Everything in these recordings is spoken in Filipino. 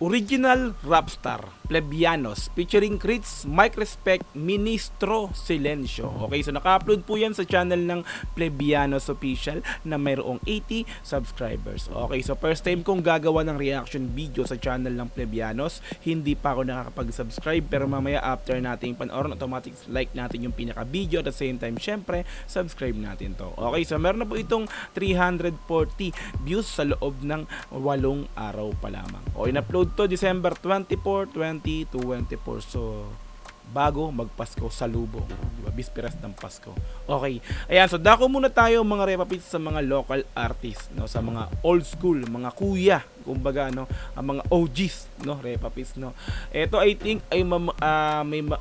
Original Rapstar, Plebianos, featuring Crits, Mike Respect, Ministro Silencio. Okay, so naka-upload po yan sa channel ng Plebianos Official na mayroong 80 subscribers. Okay, so first time kong gagawa ng reaction video sa channel ng Plebianos. Hindi pa ako nakakapag-subscribe, pero mamaya after nating panoorin, automatic like natin yung pinaka-video. At the same time, syempre, subscribe natin to. Okay, so meron na po itong 340 views sa loob ng 8 araw pa lamang. Okay, na-upload to December 24, 2024. So bago magpasko sa lubong, diba? Bisperas ng Pasko. Okay, ayan, so dako muna tayo mga repapits sa mga local artists, no? Sa mga old school, mga kuya, kumbaga, no? Ang mga OGs, no? Repapits, no? Ito I think ay may mga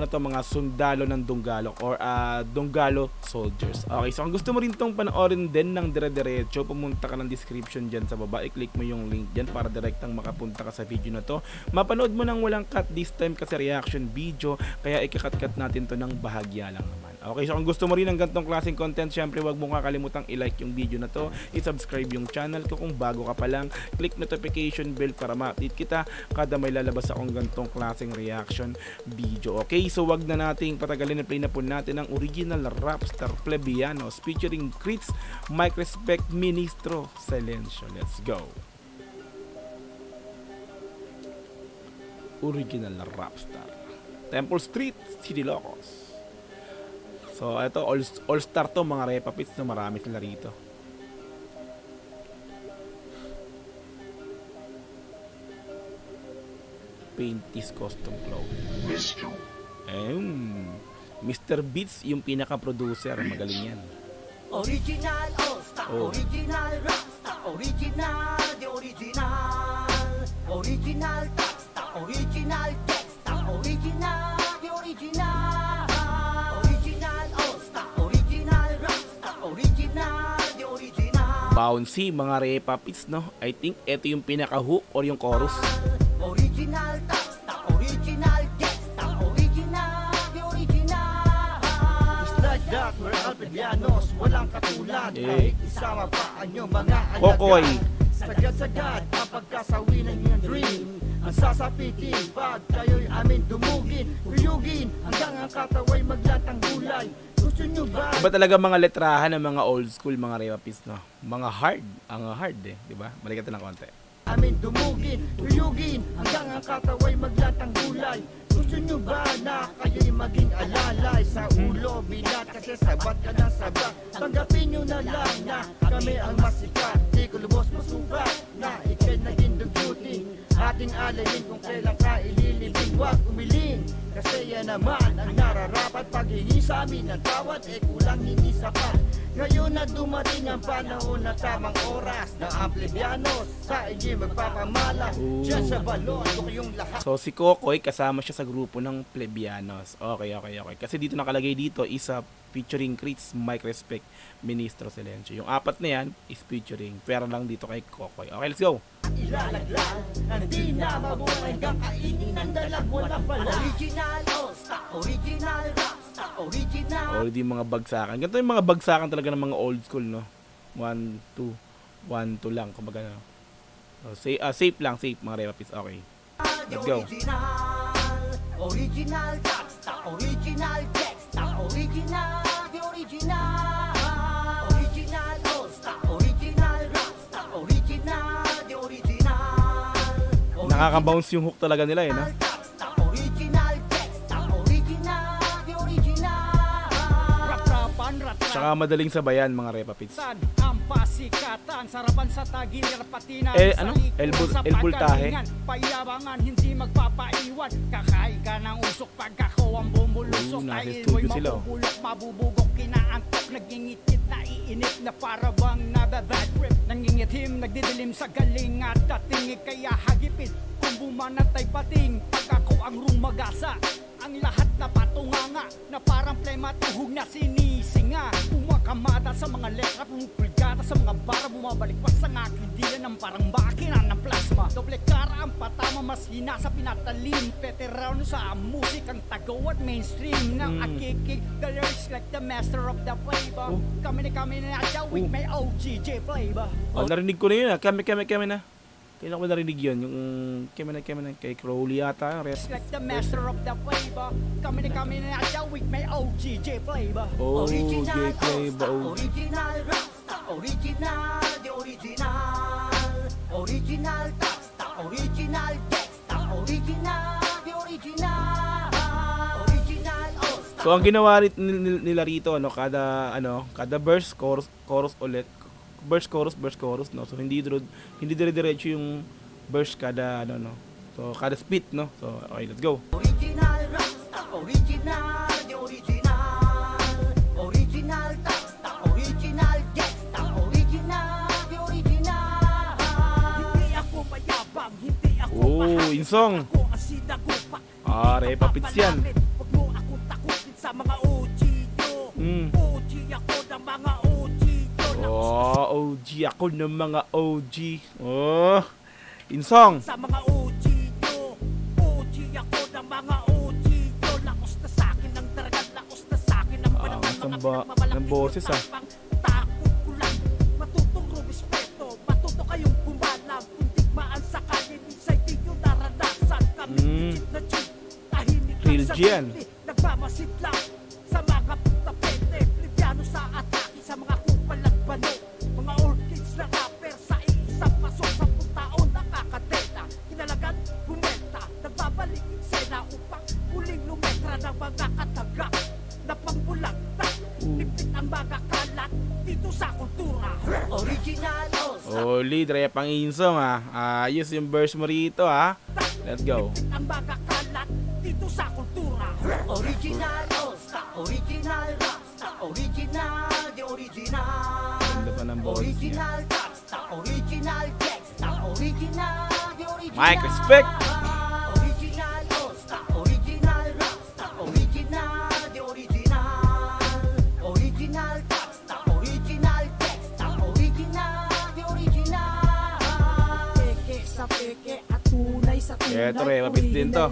ano to, mga sundalo ng Dunggalo or Dunggalo soldiers. Okay, so kung gusto mo rin tong panoorin din ng dire-diretso, pumunta ka ng description dyan sa baba, i-click mo yung link dyan para direktang makapunta ka sa video na to. Mapanood mo nang walang cut this time kasi reaction video, kaya ikakat-cut natin to ng bahagya lang naman. Okay, so kung gusto mo rin ng ganitong klaseng content, syempre wag mo kakalimutang i-like yung video na to, i-subscribe yung channel ko kung bago ka pa lang, click notification bell para ma-update kita kada may lalabas akong ganitong klaseng reaction video. Okay, so wag na nating patagalin, play na po natin ang original Rapstar Plebianos featuring Crits, Mike Respect, Ministro Silencio. Let's go. Original Rapstar, Temple Street, City Locos. So ito all star to mga repapits, na marami sila rito. Painties custom clothing. Mr. Beats yung pinaka-producer, magaling yan. Original all star, original Rapstar, original, the original, original Tapstar, original Dexstar, original, the original, original all star, original Rapstar, original, the original. Bouncy mga repapits, no? I think ito yung pinaka-hook or yung chorus. Original Tapstar, original Dexstar, original, the original. Just like that, we're all Plebianos, walang katulad. Kahit isama pa ang iyong mga Kokoy. Sagad-sagad ang pagkasawi ng iyong dream. Ang sasapitin pag kayo'y amin dumugin, uyugin hanggang ang kataway maglatang gulay. Gusto nyo ba? Iba talaga mga letrahan ng mga old school mga repapits, no? Mga hard, ang hard eh, di ba? Balikan natin ng konti. Amin dumugin, uyugin hanggang ang kataway maglatang gulay. Gusto nyo ba na kayo'y maging alalay sa ulo bilat kasi sabat ka ng sabat? Tanggapin nyo na lang na kami ang masikat. Di ko lubos masukat na ikay naging dugutin. Ating alayin kung kailan ka ililibing, wag umiling. Kasi yan naman ang nararapat. Paghingi sa amin ng tawad kulang hindi sapat. Ngayon na dumating ang panahon na tamang oras na ang Plebianos sa inyo magpapamala. Diyan sa balon, yung lahat. So si Kokoy kasama siya sa grupo ng Plebianos. Okay. Kasi dito nakalagay dito isa featuring Crits, Mike Respect, Ministro Silencio. Yung apat na yan is featuring. Pero lang dito kay Kokoy. Okay, let's go. Ilalaglag, hindi na mabuhay hanggang kainin ng dalag, wala pala. Original all-star, original Rapstar, original. O di mga bagsakan. Ganito yung mga bagsakan talaga ng mga old school, no? 1, 2 lang. Kumbaga, no? So, safe lang, safe mga repapits. Okay. Let's go. Original Tapstar, original Dexstar, original, the original, original all-star, original Rapstar, original, the original. Nakaka-bounce yung hook talaga nila eh, no? Original Dexstar, original, the original. Tsaka madaling sabayan mga repapits. Ang pasikatan, sarapan sa tagiliran pati na ano? El Bultahe. Payabangan, hindi magpapaiwan. Kakain ka ng usok pagkako ang bumulusok. Nasa Dahil studio mo'y sila. mabubulok, mabubugok, kinaantok, nagingitid, naiinit na para bang nababad trip. Nangingitim, nagdidilim sa galing at dating kaya hagipin. Kung bumanatay pating, pagkako ang rumagasa. Ang lahat na patunganga na parang plema tuhog na sinisinga. Kumakamada sa mga letra, pumupulgata sa mga bara, bumabalik pa sa aking dilan ng parang makina ng plasma. Doble cara ang patama, mas hina sa pinatalim. Veterano sa musikang tagaw at mainstream ng akikik. The lyrics like the master of the flavor. Kami na nadya with my OGJ flavor. Oh, narinig ko na yun, kami na. Kailan ko narinig yun? Yung kay Crowley yata. Like the master of the flavor. Kami na siya with my OGJ flavor. OGJ flavor. Original rockstar, original, the original. Original rockstar, original gangsta, original, the original. Original all-star. So ang ginawa nila rito, kada verse, chorus ulit. Verse chorus, no. So hindi dire-diretso yung verse kada So kada split, no. So okay, let's go. Original rockstar, original, the original. Original rockstar, original gangsta, original, the original. Hindi ako mayabang, hindi ako Yung song. Ako ang sinagupa. Repa Pits yan. Huwag mo akong takutin sa mga OG nyo. OG ako ng mga OG nyo. OG ako ng mga OG. In song. Sa mga OG nyo. OG ako ng mga OG nyo. Lakos na sa'kin ang daragat. Lakos na sa'kin ang banat ng mga pinagmamalaki. ng boses, Takot ko lang. Matutong rumispeto. Matuto kayong bumanap. Kung digmaan sa kanya. Minsan di nyo naranasan. Kami legit na cheat. Tahimik Real lang sa Gian. gitli. Nagmamasid lang. Sa mga putapete. Libyano sa atake. Sa mga kupal at bano. Mga old kids na rapper. Sa iisang pasok. 10 taon nakakadeta. Kinalagan, bumenta. Nagbabalik eksena upang muling lumetra ng mga katagak na pambulagtak. Lipit ang mga kalat dito sa kultura. Original all-star. Solid, repang in song Ayos yung verse mo rito Let's go. Lipit ang mga kalat dito sa kultura. Original all-star, original rockstar, original, the original. Ganda pa ng boses niya. Original rockstar, original gangsta, original, the original. Mike, respect. Original all-star, original rockstar, original, the original. Original rockstar, original gangsta, original, the original. Peke sa peke at tunay sa tunay. Eto, Repa Pits din to.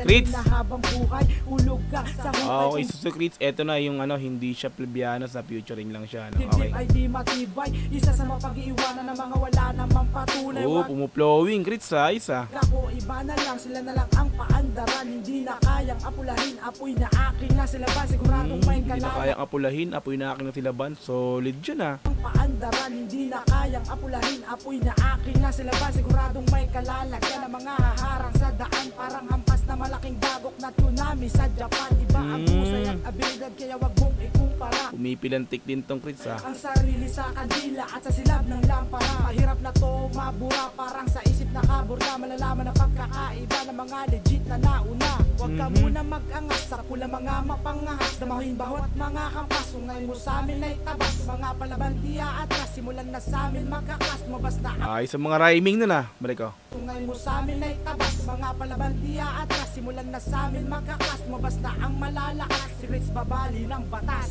Crits. Na habang buhay, ulog ka sa Okay, so Crits, eto na yung hindi siya plebeiano, sa featuring lang siya. Okay. Dibdib ay di matibay. Isa sa mapag-iiwanan ng mga wala namang patunay. Pumuflowing, Crits isa. Ako, iba na lang, sila na lang ang paandaran. Hindi na kayang apulahin, apoy na akin na sila ba? Siguradong may Hindi na kalala. kayang apulahin, apoy na akin na silaban. Solid yun Ang paandaran, hindi na kayang apulahin, apoy na akin na sila ba? Siguradong may kalalagyan ng mga haharang sa daan. Parang hampas na malaking dagok na tsunami sa Japan. Iba ang husay at abilidad, kaya wag mong ikumpara. Pumipilantik din tong Crits Ang sarili sa kandila at sa silab ng lampara. Mahirap na to mabura, parang sa isip na kaburda. Malalaman ang pagkakaiba ng mga legit na nauna. Huwag ka muna mag-angas sa pula mga mapangahas. Damahin bawat mga kampas. Kung ngayon mo sa amin ay tabas. Mga palabantiya at ras, simulan na sa amin magkakas. Mabas na ang Ay, sa mga rhyming nun balik ko. kung ngayon mo sa amin ay tabas. Mga palabantiya at ras, simulan na sa amin magkakas. Mabas na ang malalakas. Si Crits babali ng batas.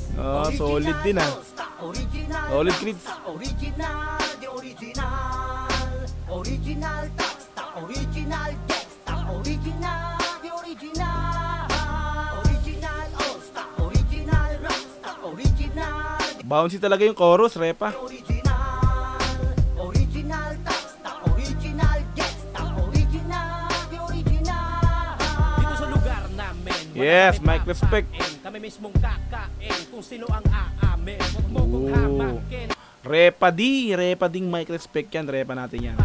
Solid din Original Solid Crits. original, the original. Original rockstar, original gangsta, original, the original. Original all-star, original rockstar, original, Bouncy talaga yung chorus, Repa. original. Original rockstar, original gangsta, original, the original. Dito sa lugar namin, Yes, Mike, respect. Kami mismong kakain kung sino ang aamin. Huwag mo kong hamakin. Repa ding Mike, respect yan. Repa natin yan.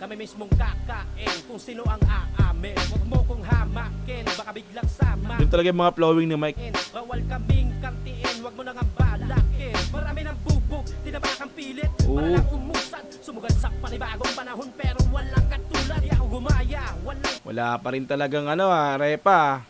Kami mismong kakain kung sino ang aamin. Huwag mo kong hamakin, baka biglang sama. Yun talaga yung mga flowing ni Mike. Bawal kaming kantiin, huwag mo nang balakin. Marami ng bubog, tinabakang pilit. Para lang umusad, sumugal sa panibagong panahon. Pero walang katulad, yaong gumaya. Wala pa rin talagang Repa.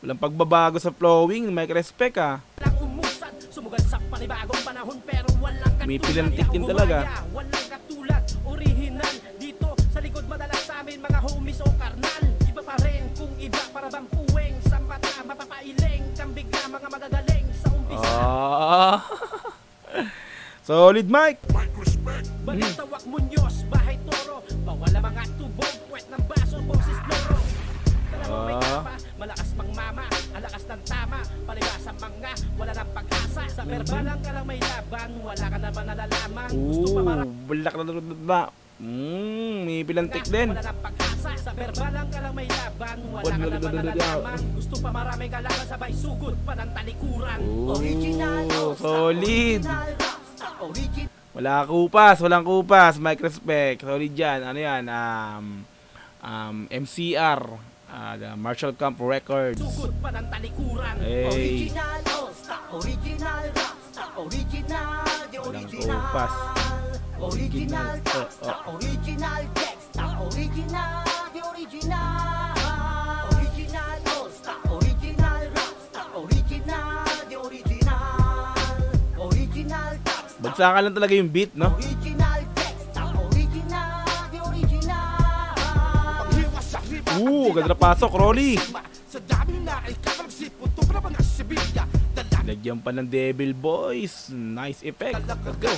Walang pagbabago sa flowing, Mike, respect Walang umusad, sumugal sa panibagong panahon. Pero walang katulad, May pilantik din yaong talaga. gumaya. Walang katulad, original. Dito sa likod madalas sa amin mga homies o karnal. Iba pa rin kung iba para bang puweng. Sa mata mapapailing, kambig na mga magagaling sa umpisa. Solid, Mike. Balitawak Muñoz, Bahay Toro. Bawal ang mga tubog, puwet ng baso, boses loro. Kalawang may kapa, malakas mang mama. Ang lakas ng tama, palibasa mga wala ng pag-asa. Sa verbalang ka lang may laban, wala ka na ba nalalaman? Gusto pa marami Balak na May pilantik din. Wala nang pag-asa. Sa verbalang ka lang may labang. Wala ka naman nalalaman. Gusto pa maraming kalaban, sabay sugod pa ng talikuran. Solid. Wala kupas, walang kupas. Mike Respect. Solid yan. Ano yan? MCR. The Marshall Camp Records. Sugod pa ng talikuran. Hey. Original all-star, original rockstar, original, the Walang original. kupas. Original rockstar, original gangsta, original, the original. Original all-star, original rockstar, original, the original. Original rockstar, Bagsakan lang talaga yung beat, no? original gangsta, original, the original. Ganda na pasok, Rolly. Sa dami na ay kakalagsipon, ito na mga Sibilya. Lagyan pa ng Devil Boys. Nice effect. Let's go.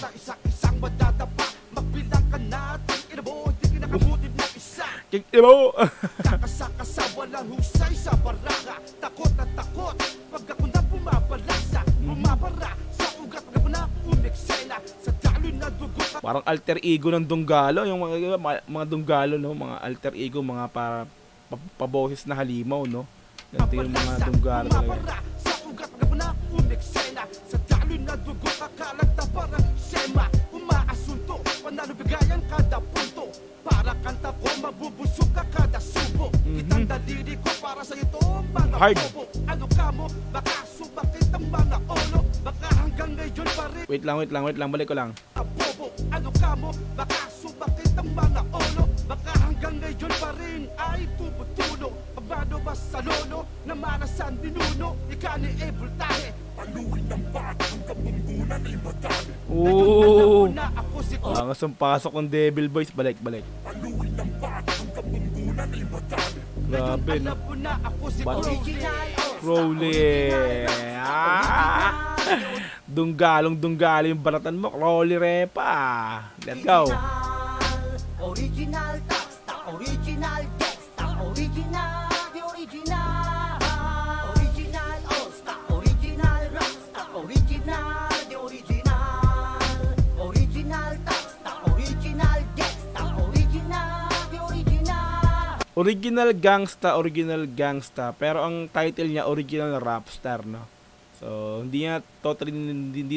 Isang madadapa, magbilang ka natin. Inabo, di kinakabutin na isa. Kick it mo. Kakasakasa, walang husay sa baraka. Takot na takot, pag ako na bumabalasa. Bumabara, sa ugat ako na umeksena. Sa dalo na dugo ka. Parang alter ego ng Dunggalo. Yung mga Dunggalo, no? Mga alter ego, mga paboses na halimaw, no? Ganito yung mga Dunggalo talaga. Bumabara, sa ugat ako na umeksena. Sa dalo na dugo ka, kalat na parang sema. Umaasunto, panalo bigayan kada punto. Para kanta ko, mabubusog ka kada subo. Itang daliri ko para sa ito, mga Hard. bobo. Ano ka mo, baka subakit ang mga olo. Baka hanggang ngayon pa rin Wait lang. Balik ko lang. bobo. Ano ka mo, baka subakit ang mga olo. Baka hanggang ngayon pa rin ay tumutulo. Pabado ba sa lolo, na marasan binuno. Ika ni Ebultahe, paluin ng bata hanggang mumbunan ay madami. Oo. Na ako si Ang pasok ng Devil Boys. Balik. paluin ng bata hanggang mumbunan ay madami. Grabe, no? Alam ko na ako si Ba- Original. Rolly. Dunggalo yung baratan mo. Rolly Repa. Let's go. Original rockstar, original gangsta, original, the original. Original all-star, original rockstar, original, the original. Original rockstar, original gangsta, original, the original. Original gangsta. Pero ang title niya, original rapstar, no? So, hindi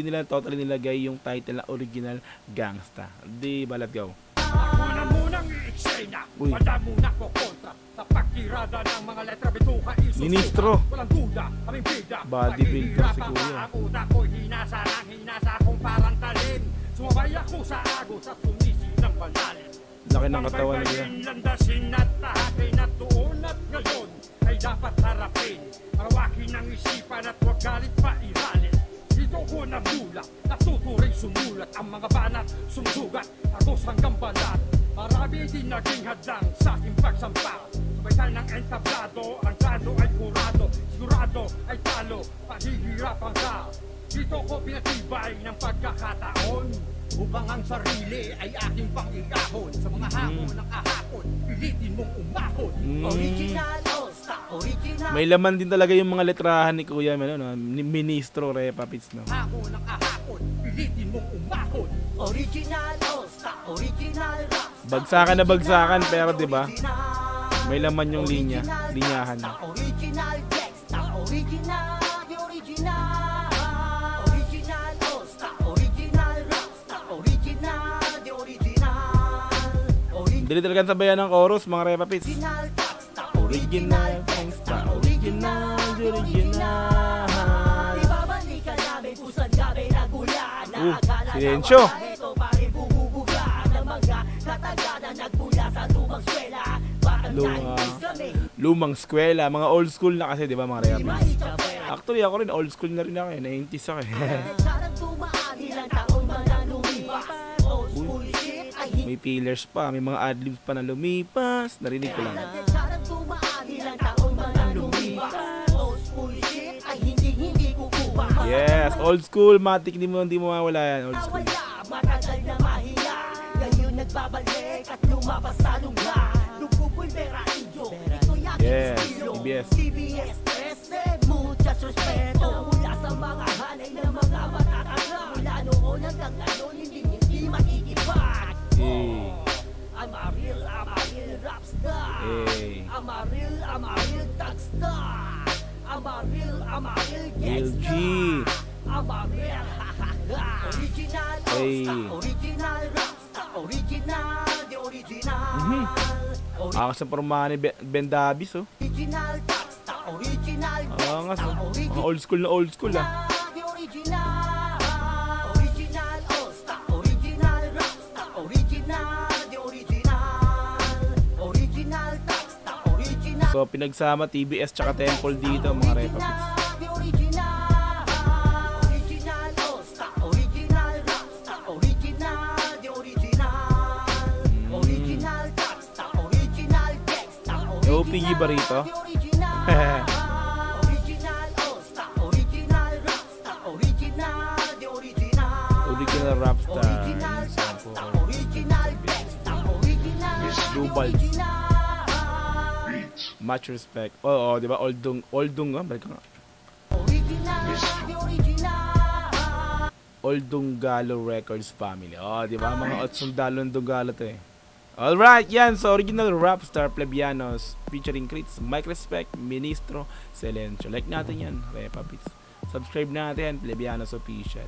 nila totally nilagay yung title na original gangsta. Di ba, let's go. Una munang i-eksena, Uy. wala muna ko kontra. Sa pagkirada ng mga letra, bituka isusuka. Ministro. Walang duda, aming bida. Bodybuilder si Mahihirapan Kuya. ka, ang una ko'y hinasa ng hinasa kong parang talim. Sumabay ako sa agos at sumisi ng banalim. Laki ng katawan niya. Landasin at tahakin at doon at ngayon ay dapat harapin. Arawakin ang isipan at huwag galit pa iralin. Dito ko nagmula, natuturing sumulat. Ang mga banat sumusugat, agos hanggang balat. Marami din naging hadlang sa aking pagsampa. Sabay tayo ng entablado, ang plano ay kurado. Sigurado ay talo, paghihirapan ka. Dito ko pinatibay ng pagkakataon. Upang ang sarili ay aking pang-iahon. Sa mga hamon ng ahapon, pilitin mong umahon. Original all-star, original. May laman din talaga yung mga letrahan ni Kuya, no? Ni Ministro Repa Pits, no? Hamon ng ahapon, pilitin mong umahon. Original all-star, original rockstar. Bagsakan na bagsakan, pero original, 'di ba? original. May laman yung linya, Original linyahan. rockstar, original gangsta, original, the original. Original all-star, original rockstar, original, the original. Dili talaga sabayan ng chorus, mga Repa Pits. Original rockstar, Original gangsta, original, the original. Ibabalik ka namin kung saan kami nagulan. Nakakala silensyo. na wala ito pa rin bububuga ng mga kataganan nagmula sa lumang eskwela. Parang nainis kami. Lumang eskwela, mga old school na kasi, 'di ba, mga Repa Pits? Maitsapera. Actually, ako rin old school na rin ako, 90s ako eh. Sarang tumaan ilang taon man na lumipas. Old school shit ay hindi. May pillars pa, may mga adlibs pa na lumipas. Narinig ko lang. Sarang tumaan ilang taon man na lumipas. Old school shit ay hindi kukuha. Yes, old school, matik, hindi mo mawala yan, old school. Nawala, matagal na mahina. Ngayon nagbabalik at lumapas sa lungga. Nagpupulbera inyo. Ito yakin Yes, estilo. CBS. CBS, muchas respeto. Mula sa mga hanay ng mga matataga. Mula noon hanggang ngayon, hindi makikipag. Eh, I'm a real top star. I'm a real LG. gangster. I'm a real original Hey. all-star, original rockstar, original, the original. Sa pormahan ni Ben Davis, oh. Original top star, original Nga, gangster, Mga old school na old school, ah. the original. Original all-star, original rockstar, original, the original. Original top star, original. So, pinagsama TBS tsaka Temple dito, mga repapits. The original. Original all-star, original rockstar, original, the original. Original top star, original gangster, OPG ba rito? the original. Original all-star, original rockstar, original, the original. Original rap star. Original top star, original gangster, original, Duval. original. Much respect. Oo, di ba? Oldung, ah. Balik ka nga. Original, the original. Oldung Galo Records family. Oh, di ba? Mga sundalong Dunggalo to, eh. Alright, yan. So, original rap star Plebianos featuring Crits, Mike Respect, Ministro, Silencio. Like natin yan, Repapits. Subscribe natin, Plebianos Official.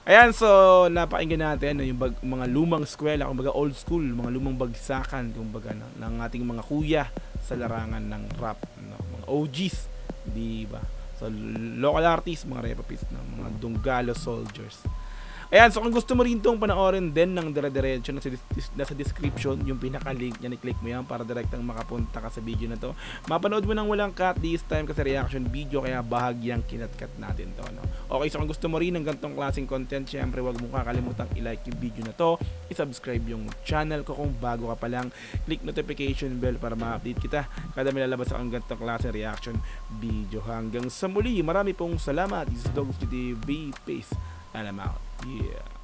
Ayan, so, napakinggan natin yung mga lumang eskwela, kumbaga old school, mga lumang bagsakan, kumbaga, ng ating mga kuya sa larangan ng rap, no? Mga OGs, di ba? So, local artists, mga Repapits, no? Mga Dunggalo soldiers. Ayan, so kung gusto mo rin itong panoorin din ng dire-diretso, nasa description, yung pinaka-link niya, i-click mo yan para direktang makapunta ka sa video na to. Mapanood mo nang walang cut this time kasi reaction video, kaya bahagyang kinat-cut natin to, no? Okay, so kung gusto mo rin ng ganitong klaseng content, syempre wag mo kakalimutang i-like yung video na to, i-subscribe yung channel ko kung bago ka pa lang, click notification bell para ma-update kita kada may lalabas akong ganitong klaseng reaction video. Hanggang sa muli, marami pong salamat. This is Dogs TV. Peace. And I'm out. Yeah.